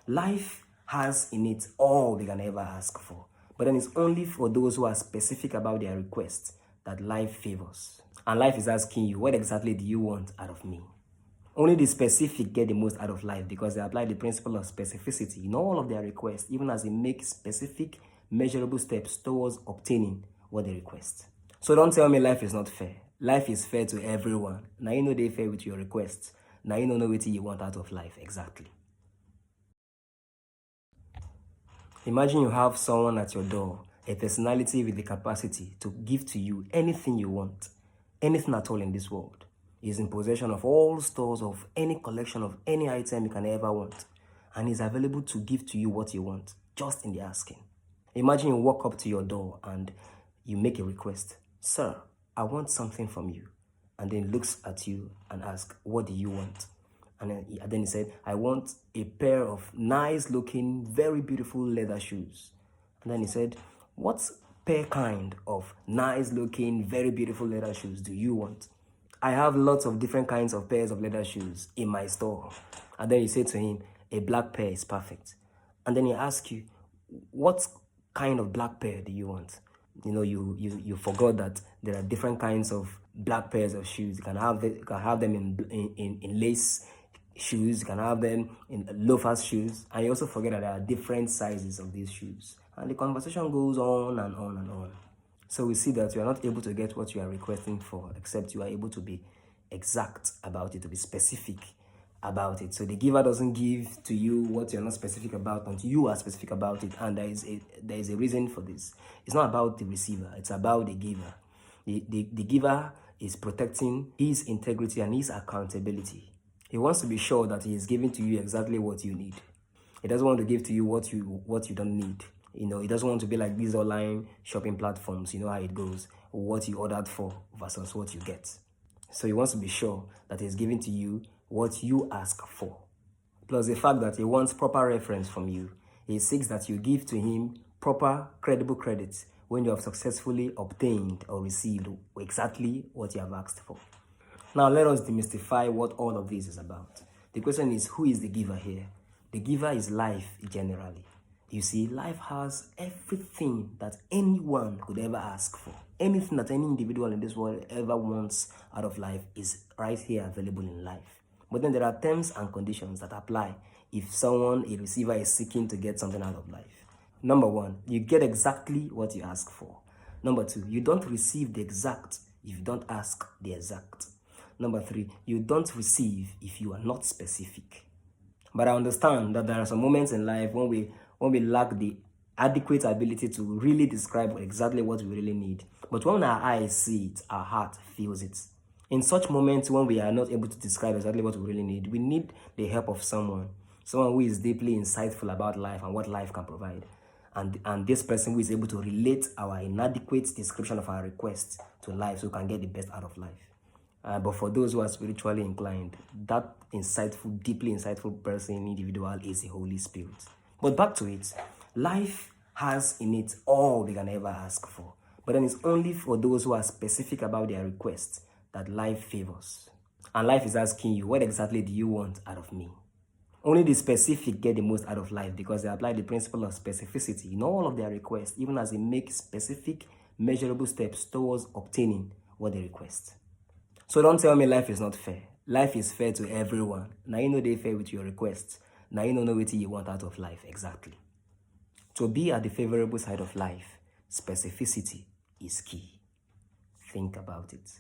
Life has in it all we can ever ask for. But then it's only for those who are specific about their requests that life favors. And life is asking you, what exactly do you want out of me? Only the specific get the most out of life because they apply the principle of specificity in all of their requests, even as they make specific, measurable steps towards obtaining what they request. So don't tell me life is not fair. Life is fair to everyone. Now you know they fair with your requests. Now you know what you want out of life exactly. Imagine you have someone at your door, a personality with the capacity to give to you anything you want, anything at all in this world. He is in possession of all stores of any collection of any item you can ever want, and is available to give to you what you want, just in the asking. Imagine you walk up to your door and you make a request. Sir, I want something from you. And then looks at you and asks, what do you want? And then he said, I want a pair of nice looking, very beautiful leather shoes. And then he said, what kind of nice looking, very beautiful leather shoes do you want? I have lots of different kinds of pairs of leather shoes in my store. And then you say to him, a black pair is perfect. And then he asks you, what kind of black pair do you want? You know, you forgot that there are different kinds of black pairs of shoes. You can have them in lace shoes, you can have them in loafers shoes, and you also forget that there are different sizes of these shoes. And the conversation goes on and on and on. So we see that you are not able to get what you are requesting for, except you are able to be exact about it, to be specific about it. So the giver doesn't give to you what you're not specific about until you are specific about it, and there is a reason for this. It's not about the receiver, it's about the giver. The giver is protecting his integrity and his accountability. He wants to be sure that he is giving to you exactly what you need. He doesn't want to give to you what you don't need. You know, he doesn't want to be like these online shopping platforms. You know how it goes. What you ordered for versus what you get. So he wants to be sure that he's giving to you what you ask for. Plus the fact that he wants proper reference from you. He seeks that you give to him proper, credible credits when you have successfully obtained or received exactly what you have asked for. Now let us demystify what all of this is about. The question is, who is the giver here? The giver is life generally. You see, life has everything that anyone could ever ask for. Anything that any individual in this world ever wants out of life is right here available in life. But then there are terms and conditions that apply if someone, a receiver, is seeking to get something out of life. Number one, you get exactly what you ask for. Number two, you don't receive the exact if you don't ask the exact. Number three, you don't receive if you are not specific. But I understand that there are some moments in life when we lack the adequate ability to really describe exactly what we really need. But when our eyes see it, our heart feels it. In such moments when we are not able to describe exactly what we really need, we need the help of someone who is deeply insightful about life and what life can provide. And this person who is able to relate our inadequate description of our request to life so we can get the best out of life. But for those who are spiritually inclined, that insightful, deeply insightful person, individual, is the Holy Spirit. But back to it, life has in it all we can ever ask for. But then it's only for those who are specific about their requests that life favors. And life is asking you, what exactly do you want out of me? Only the specific get the most out of life because they apply the principle of specificity in all of their requests, even as they make specific, measurable steps towards obtaining what they request. So don't tell me life is not fair. Life is fair to everyone. Now you know they fair with your requests. Now you know what you want out of life exactly. To be at the favorable side of life, specificity is key. Think about it.